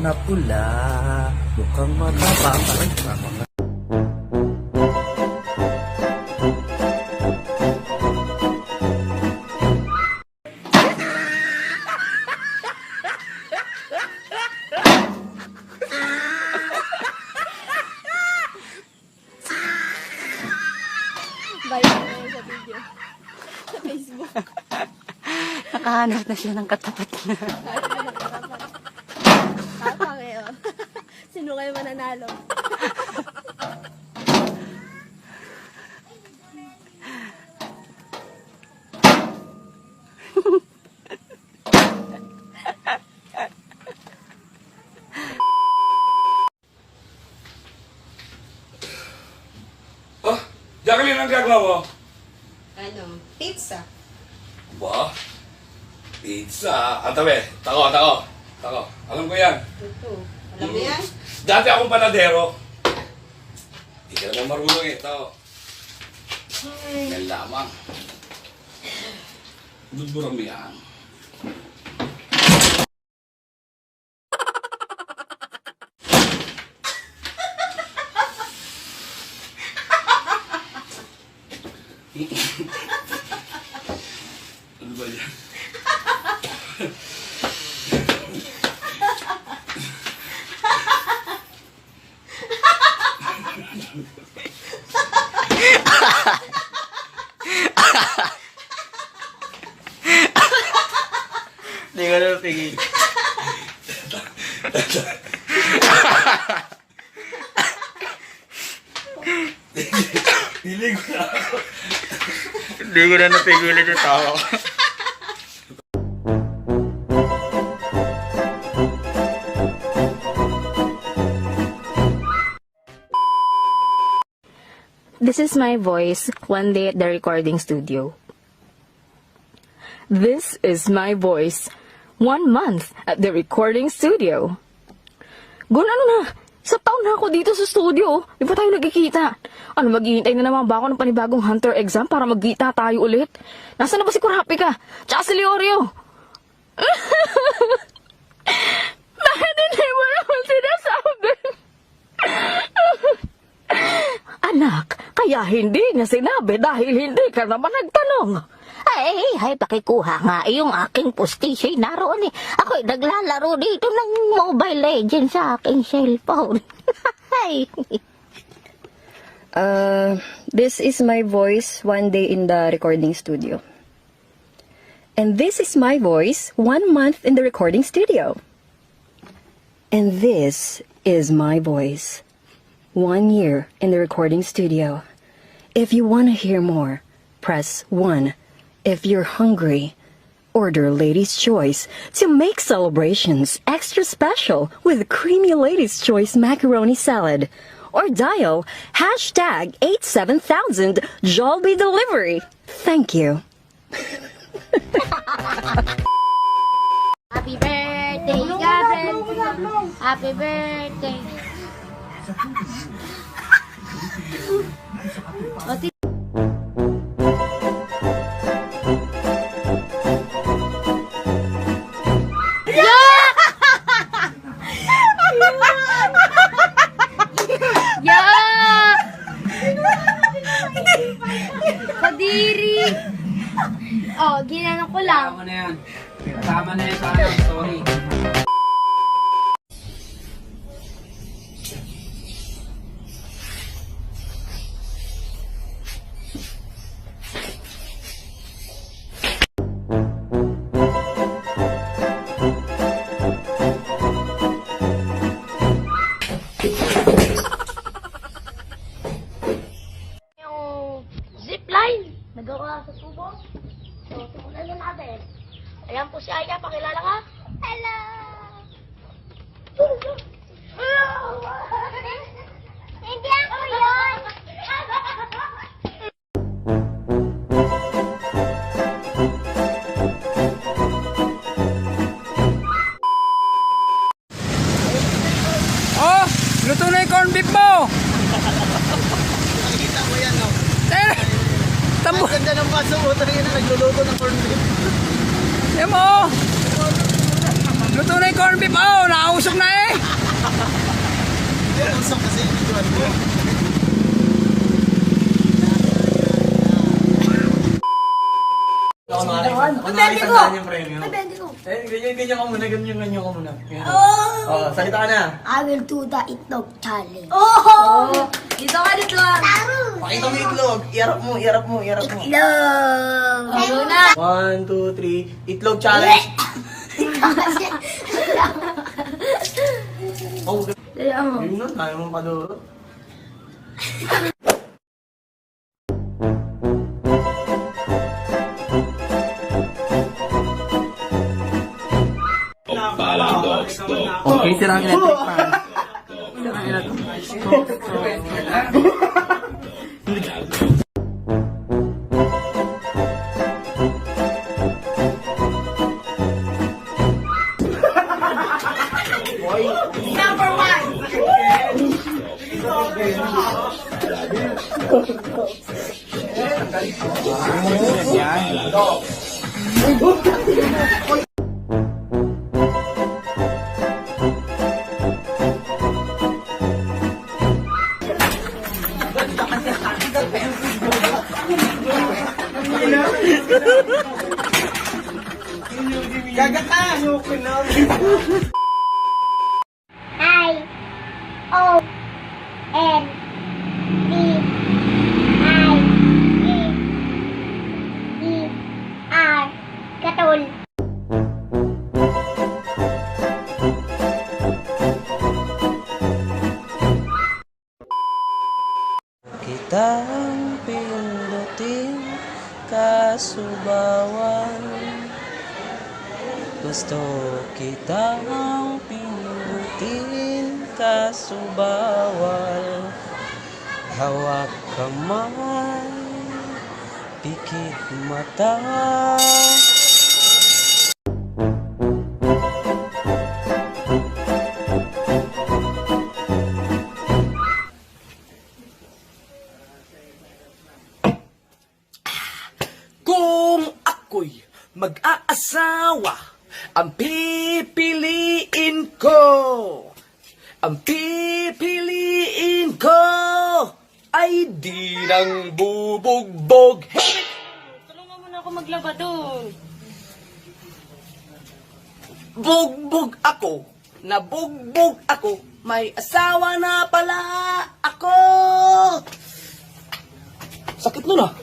na pula, mukhang matapang. Ay, mga... Viral sa video. Sa Facebook. Nakahanap na siya ng katapat na. Tapa kayo. Sino kayo mananalo? Oh, Jacqueline, ang gagawa mo? Ano? Pizza. Ba? Pizza. Antabi, tako. Alam ko yan. Ito. Alam mo yan? Dati akong panadero. Hindi ka naman marunong eh. Tako. Yan lamang. Budburang mo yan. Ano ba yan? Hindi ko na pigil. Hilig ko na ako. Hindi ko na napigilan yung tawa ko. This is my voice one day at the recording studio. This is my voice 1 month at the recording studio. Ano na? Sa taon na ako dito sa studio. Di ba tayo nagkikita? Ano, maghihintay na naman ba ako ng panibagong Hunter exam para magkita tayo ulit? Nasaan na ba si Kurapika? Tsaka si Leorio? Bakit hindi mo naman sinasabi? Anak, kaya hindi niya sinabi dahil hindi ka naman nagtanong. Ay, pakikuha nga yung aking postisyon naroon eh. Ako'y naglalaro dito ng Mobile Legends sa aking cellphone. This is my voice one day in the recording studio. And this is my voice 1 month in the recording studio. And this is my voice 1 year in the recording studio. If you want to hear more, press 1. If you're hungry, order Lady's Choice to make celebrations extra special with creamy Lady's Choice macaroni salad. Or dial #87000 Jollibee Delivery. Thank you. Happy birthday, Gabriel. Happy birthday. Kadiri! Oh, ginano ko lang. Tama na yan. Tama na yan sa akin. Sorry. Zipline! Nagawa sa tubo. So, simulan na natin. Ayan po si Aya, pakilala ka. Hello! Hindi ako yun! Oh! Luto na yung corn beef mo! Nakikita mo yan, no? Tamo! Ang ganda ng paso mo, tayo na nagluluto ng corn beef. Yan mo! Luto na yung corn beef. Oh, nakausok na eh. Pabente ko! Pabente ko! Ganyan ka muna, ganyan ka muna. Oh! Salita ka na. I will do the itlog challenge. Oh! Dito ka dito. Pakita mo itlog. Iarap mo. Itlog! Ano na? 1, 2, 3. Itlog challenge. Oh, Dali mo. yun na. Tayo mong paduro. Okay, sirang electric fan. Sirang electric I-O-N-E-E-R Katul. Kitang pindutin kasubawan. Gusto kitang pindutin kasubawal. Hawak kamay, pikit mata. Kung ako'y mag-aasawa, ang pipiliin ko ay di nang bubugbog. Hey! Tulungan mo na ako maglaba doon. Bugbog ako, nabugbog ako, may asawa na pala ako. Sakit nun ah.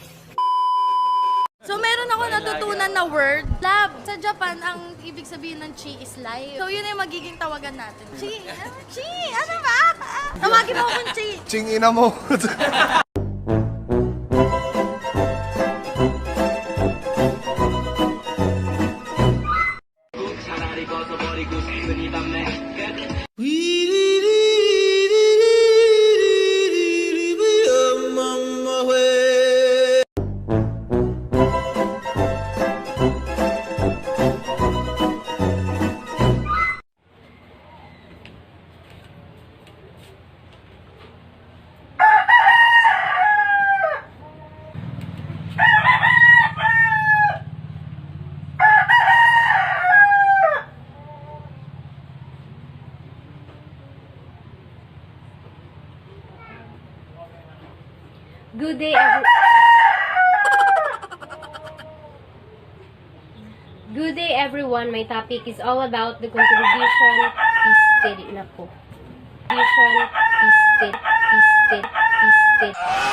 So, meron ako natutunan na word. Love. Sa Japan, ang ibig sabihin ng chi is life. So, yun yung magiging tawagan natin. Chi? Chi? Ano ba? Tawagin mo akong chi. Chingina mo. Good day everyone. My topic is all about the contribution peace state.